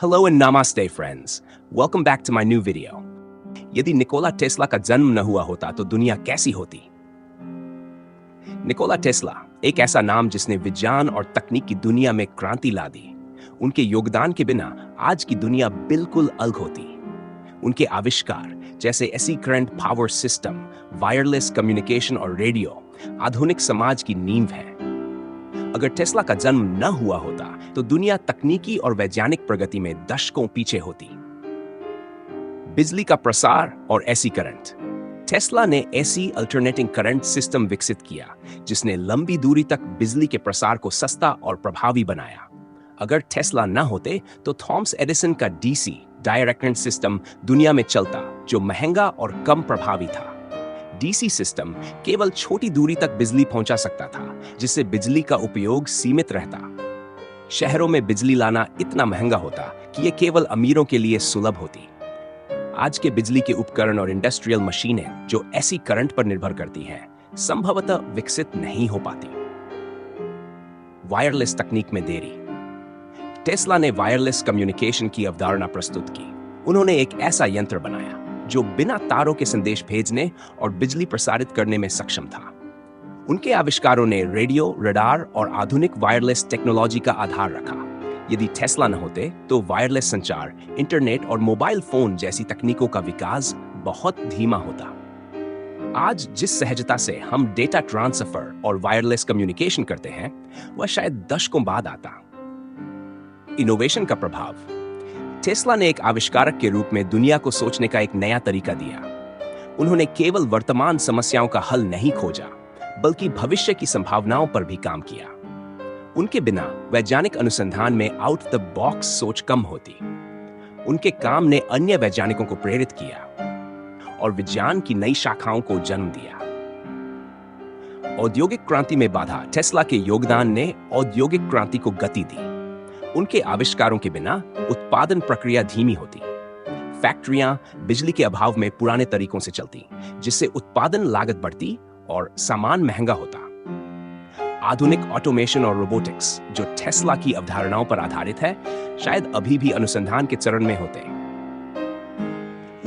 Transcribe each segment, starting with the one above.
Hello and namaste friends. Welcome back to my new video. यदि Nikola Tesla का जन्म न हुआ होता तो दुनिया कैसी होती? निकोला टेस्ला एक ऐसा नाम जिसने विज्ञान और तकनीक की दुनिया में क्रांति ला दी। उनके योगदान के बिना आज की दुनिया बिल्कुल अलग होती। उनके आविष्कार जैसे AC current power system, wireless communication और रेडियो आधुनिक समाज की नींव है। अगर टेस्ला का जन्म न हुआ होता तो दुनिया तकनीकी और वैज्ञानिक प्रगति में दशकों पीछे होती। बिजली का प्रसार और एसी करंट। टेस्ला ने एसी अल्टरनेटिंग करंट सिस्टम विकसित किया जिसने लंबी दूरी तक बिजली के प्रसार को सस्ता और प्रभावी बनाया। अगर टेस्ला न होते तो थॉमस एडिसन का डीसी डायरेक्ट करंट सिस्टम दुनिया में चलता, जो महंगा और कम प्रभावी था। डीसी सिस्टम केवल छोटी दूरी तक बिजली पहुंचा सकता था, जिससे बिजली का उपयोग सीमित रहता। शहरों में बिजली लाना इतना महंगा होता कि यह केवल अमीरों के लिए सुलभ होती। आज के बिजली के उपकरण और इंडस्ट्रियल मशीनें जो ऐसी करंट पर निर्भर करती हैं, संभवतः विकसित नहीं हो पाती। वायरलेस तकनीक में देरी। टेस्ला ने वायरलेस कम्युनिकेशन की अवधारणा प्रस्तुत की। उन्होंने एक ऐसा यंत्र बनाया जो बिना तारों के संदेश भेजने और बिजली प्रसारित करने में सक्षम था। उनके आविष्कारों ने रेडियो, रडार और आधुनिक वायरलेस टेक्नोलॉजी का आधार रखा। यदि टेस्ला न होते तो वायरलेस संचार, इंटरनेट और मोबाइल फोन जैसी तकनीकों का विकास बहुत धीमा होता। आज जिस सहजता से हम डेटा ट्रांसफर और वायरलेस कम्युनिकेशन करते हैं, वह शायद दशकों बाद आता। इनोवेशन का प्रभाव। टेस्ला ने एक आविष्कारक के रूप में दुनिया को सोचने का एक नया तरीका दिया। उन्होंने केवल वर्तमान समस्याओं का हल नहीं खोजा, बल्कि भविष्य की संभावनाओं पर भी काम किया। उनके बिना वैज्ञानिक अनुसंधान में आउट द बॉक्स सोच कम होती। उनके काम ने अन्य वैज्ञानिकों को प्रेरित किया और विज्ञान की नई शाखाओं को जन्म दिया। औद्योगिक क्रांति में बाधा। टेस्ला के योगदान ने औद्योगिक क्रांति को गति दी। उनके आविष्कारों के बिना उत्पादन प्रक्रिया धीमी होती। फैक्ट्रियां बिजली के अभाव में पुराने तरीकों से चलती, जिससे उत्पादन लागत बढ़ती और सामान महंगा होता। आधुनिक ऑटोमेशन और रोबोटिक्स, जो टेस्ला की अवधारणाओं पर आधारित है, शायद अभी भी अनुसंधान के चरण में होते।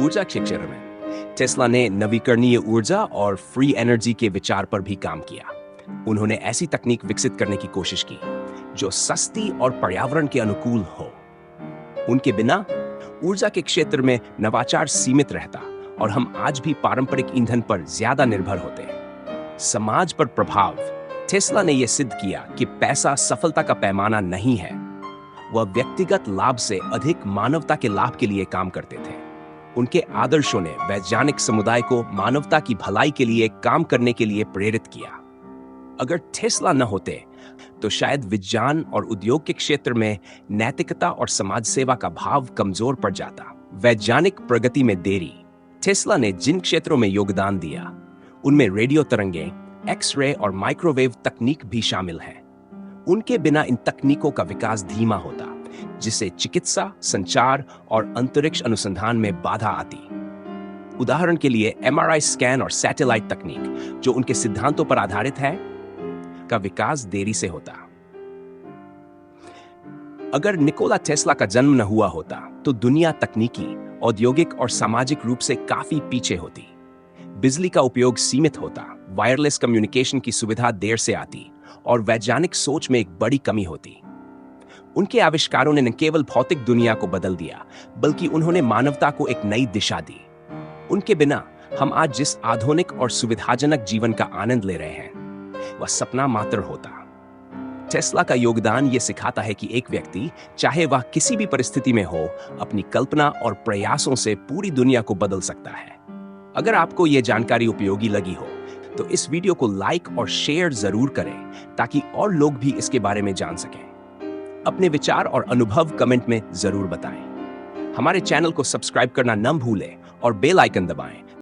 ऊर्जा के क्षेत्र में टेस्ला ने नवीकरणीय ऊर्जा और फ्री एनर्जी के विचार पर भी काम किया। उन्होंने ऐसी तकनीक विकसित करने की कोशिश की जो सस्ती और पर्यावरण के अनुकूल हो। उनके बिना ऊर्जा के क्षेत्र में नवाचार सीमित रहता और हम आज भी पारंपरिक ईंधन पर ज्यादा निर्भर होते। समाज पर प्रभाव। टेस्ला ने यह सिद्ध किया कि पैसा सफलता का पैमाना नहीं है। वह व्यक्तिगत लाभ से अधिक मानवता के लाभ के लिए काम करते थे। उनके आदर्शों ने वैज्ञानिक समुदाय को मानवता की भलाई के लिए काम करने के लिए प्रेरित किया। अगर टेस्ला न होते तो शायद विज्ञान और उद्योग के क्षेत्र में नैतिकता और समाज सेवा का भाव कमजोर पड़ जाता। वैज्ञानिक प्रगति में देरी। टेस्ला ने जिन क्षेत्रों में योगदान दिया, उनमें रेडियो तरंगें, एक्स-रे और माइक्रोवेव तकनीक भी शामिल हैं। उनके बिना इन तकनीकों का विकास धीमा होता, जिससे चिकित्सा, संचार और अंतरिक्ष अनुसंधान में बाधा आती। उदाहरण के लिए एमआरआई स्कैन और सैटेलाइट तकनीक, जो उनके सिद्धांतों पर आधारित है, का विकास देरी से होता। अगर निकोला टेस्ला का जन्म न हुआ होता तो दुनिया तकनीकी, औद्योगिक और सामाजिक रूप से काफी पीछे होती। बिजली का उपयोग सीमित होता, वायरलेस कम्युनिकेशन की सुविधा देर से आती और वैज्ञानिक सोच में एक बड़ी कमी होती। उनके आविष्कारों ने न केवल भौतिक दुनिया को बदल दिया, बल्कि उन्होंने मानवता को एक नई दिशा दी। उनके बिना हम आज जिस आधुनिक और सुविधाजनक जीवन का आनंद ले रहे हैं, वह सपना मात्र होता। टेस्ला का योगदान यह सिखाता है कि एक व्यक्ति, चाहे वह किसी भी परिस्थिति में हो, अपनी कल्पना और प्रयासों से पूरी दुनिया को बदल सकता है। अगर आपको यह जानकारी उपयोगी लगी हो तो इस वीडियो को लाइक और शेयर जरूर करें, ताकि और लोग भी इसके बारे में जान सकें। अपने विचार और अनुभव कमेंट में जरूर बताएं। हमारे चैनल को सब्सक्राइब करना न भूलें और बेल आइकन दबाएं